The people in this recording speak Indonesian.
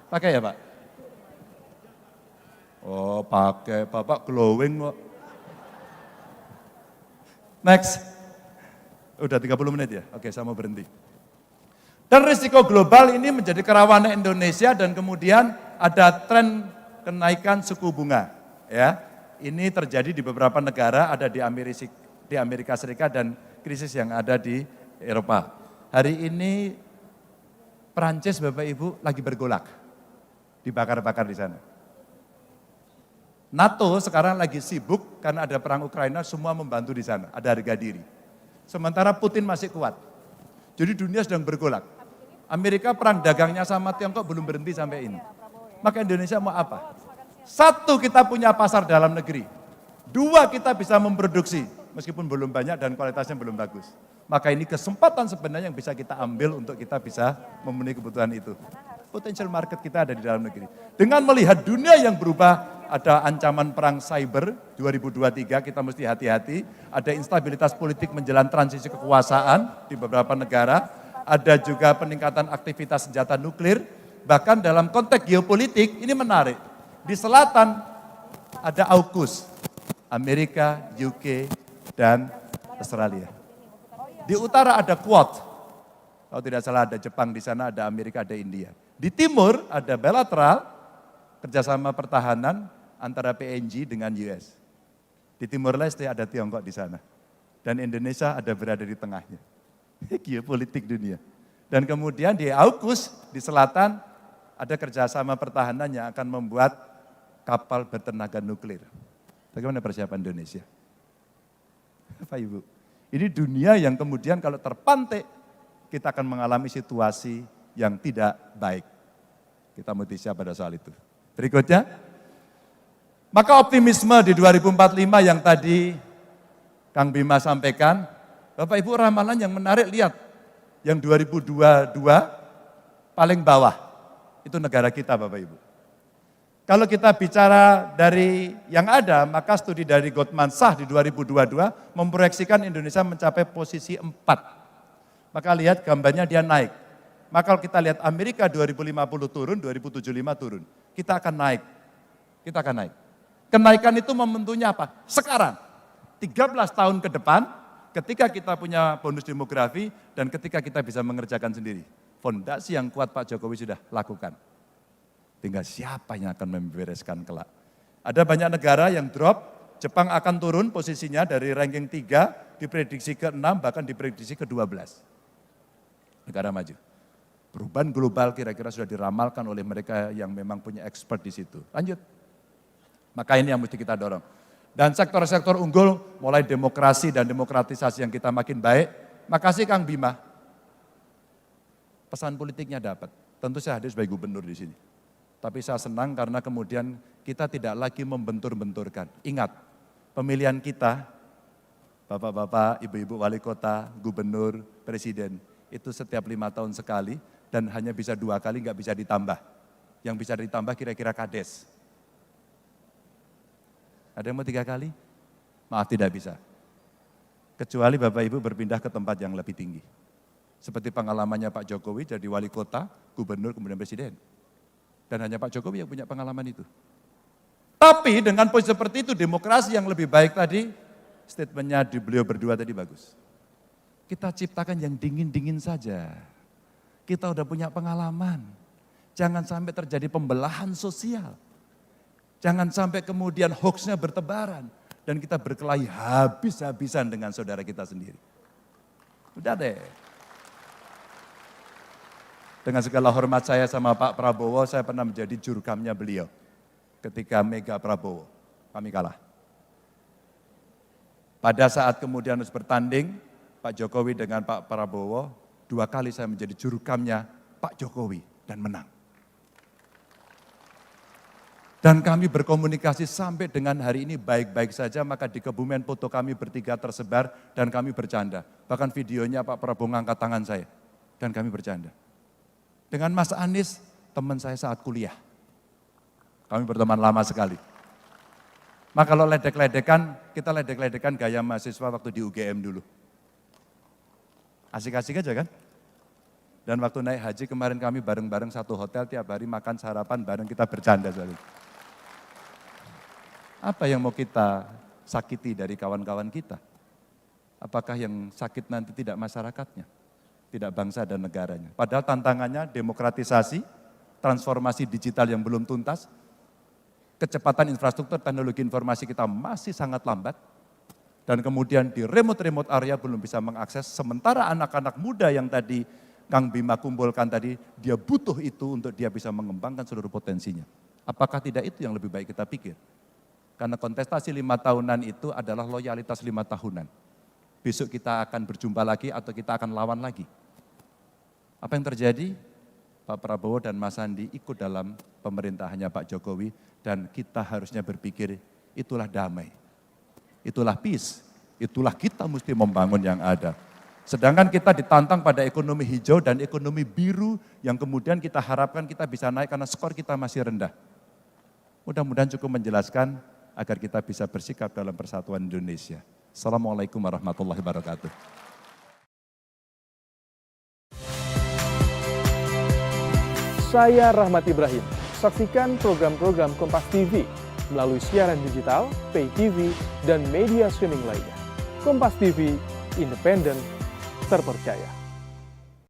Pakai ya Pak? Oh pakai, Bapak glowing kok. Next. Udah 30 menit ya? Oke, saya mau berhenti. Dan risiko global ini menjadi kerawanan Indonesia dan kemudian ada tren kenaikan suku bunga. Ya, ini terjadi di beberapa negara, ada di Amerika Serikat dan krisis yang ada di Eropa. Hari ini Perancis Bapak Ibu lagi bergolak, dibakar-bakar di sana. NATO sekarang lagi sibuk karena ada perang Ukraina, semua membantu di sana, ada harga diri. Sementara Putin masih kuat. Jadi dunia sedang bergolak. Amerika perang dagangnya sama Tiongkok belum berhenti sampai ini. Maka Indonesia mau apa? Satu, kita punya pasar dalam negeri. Dua, kita bisa memproduksi, meskipun belum banyak dan kualitasnya belum bagus. Maka ini kesempatan sebenarnya yang bisa kita ambil untuk kita bisa memenuhi kebutuhan itu. Potential market kita ada di dalam negeri. Dengan melihat dunia yang berubah, ada ancaman perang cyber 2023, kita mesti hati-hati. Ada instabilitas politik menjelang transisi kekuasaan di beberapa negara. Ada juga peningkatan aktivitas senjata nuklir. Bahkan dalam konteks geopolitik, ini menarik. Di selatan ada AUKUS, Amerika, UK, dan Australia. Di utara ada Quad, kalau tidak salah ada Jepang di sana, ada Amerika, ada India. Di timur ada bilateral, kerjasama pertahanan antara PNG dengan US. Di Timur Leste ada Tiongkok di sana. Dan Indonesia ada berada di tengahnya. Geopolitik dunia. Dan kemudian di AUKUS, di selatan, ada kerjasama pertahanan yang akan membuat kapal bertenaga nuklir. Bagaimana persiapan Indonesia? Bapak Ibu, ini dunia yang kemudian kalau terpantik, kita akan mengalami situasi yang tidak baik. Kita mesti siap pada soal itu. Berikutnya, maka optimisme di 2045 yang tadi Kang Bima sampaikan, Bapak Ibu ramalan yang menarik lihat, yang 2022 paling bawah, itu negara kita Bapak Ibu. Kalau kita bicara dari yang ada, maka studi dari Goldman Sachs di 2022 memproyeksikan Indonesia mencapai posisi 4. Maka lihat gambarnya dia naik. Maka kalau kita lihat Amerika 2050 turun, 2075 turun. Kita akan naik. Kita akan naik. Kenaikan itu momentumnya apa? Sekarang. 13 tahun ke depan, ketika kita punya bonus demografi dan ketika kita bisa mengerjakan sendiri. Fondasi yang kuat Pak Jokowi sudah lakukan. Tinggal siapa yang akan membereskan kelak. Ada banyak negara yang drop, Jepang akan turun posisinya dari ranking 3, diprediksi ke-6, bahkan diprediksi ke-12. Negara maju. Perubahan global kira-kira sudah diramalkan oleh mereka yang memang punya expert di situ. Lanjut. Maka ini yang mesti kita dorong. Dan sektor-sektor unggul, mulai demokrasi dan demokratisasi yang kita makin baik. Makasih Kang Bima. Pesan politiknya dapat. Tentu saya hadir sebagai gubernur di sini. Tapi saya senang karena kemudian kita tidak lagi membentur-benturkan. Ingat, pemilihan kita, bapak-bapak, ibu-ibu wali kota, gubernur, presiden, itu setiap 5 tahun sekali dan hanya bisa 2 kali, nggak bisa ditambah. Yang bisa ditambah kira-kira kades. Ada yang mau 3 kali? Maaf tidak bisa. Kecuali Bapak Ibu berpindah ke tempat yang lebih tinggi. Seperti pengalamannya Pak Jokowi jadi wali kota, gubernur, kemudian presiden. Dan hanya Pak Jokowi yang punya pengalaman itu. Tapi dengan posisi seperti itu, demokrasi yang lebih baik tadi, statementnya di beliau berdua tadi bagus. Kita ciptakan yang dingin-dingin saja. Kita udah punya pengalaman. Jangan sampai terjadi pembelahan sosial. Jangan sampai kemudian hoaxnya bertebaran. Dan kita berkelahi habis-habisan dengan saudara kita sendiri. Udah deh. Dengan segala hormat saya sama Pak Prabowo, saya pernah menjadi jurukamnya beliau. Ketika Mega Prabowo, kami kalah. Pada saat kemudian harus bertanding, Pak Jokowi dengan Pak Prabowo, 2 kali saya menjadi jurukamnya Pak Jokowi dan menang. Dan kami berkomunikasi sampai dengan hari ini baik-baik saja, maka di Kebumen foto kami bertiga tersebar dan kami bercanda. Bahkan videonya Pak Prabowo ngangkat tangan saya dan kami bercanda. Dengan Mas Anies, teman saya saat kuliah. Kami berteman lama sekali. Maka kalau ledek-ledekan, kita ledek-ledekan gaya mahasiswa waktu di UGM dulu. Asik-asik aja kan? Dan waktu naik haji kemarin kami bareng-bareng satu hotel, tiap hari makan sarapan bareng, kita bercanda. Apa yang mau kita sakiti dari kawan-kawan kita? Apakah yang sakit nanti tidak masyarakatnya? Tidak bangsa dan negaranya. Padahal tantangannya demokratisasi, transformasi digital yang belum tuntas, kecepatan infrastruktur teknologi informasi kita masih sangat lambat, dan kemudian di remote area belum bisa mengakses, sementara anak-anak muda yang tadi Kang Bima kumpulkan tadi, dia butuh itu untuk dia bisa mengembangkan seluruh potensinya. Apakah tidak itu yang lebih baik kita pikir? Karena kontestasi 5 tahunan itu adalah loyalitas 5 tahunan. Besok kita akan berjumpa lagi atau kita akan lawan lagi. Apa yang terjadi? Pak Prabowo dan Mas Sandi ikut dalam pemerintahannya Pak Jokowi, dan kita harusnya berpikir itulah damai, itulah peace, itulah kita mesti membangun yang ada. Sedangkan kita ditantang pada ekonomi hijau dan ekonomi biru yang kemudian kita harapkan kita bisa naik karena skor kita masih rendah. Mudah-mudahan cukup menjelaskan agar kita bisa bersikap dalam persatuan Indonesia. Assalamualaikum warahmatullahi wabarakatuh. Saya Rahmat Ibrahim. Saksikan program-program Kompas TV melalui siaran digital, pay TV, dan media streaming lainnya. Kompas TV, independen, terpercaya.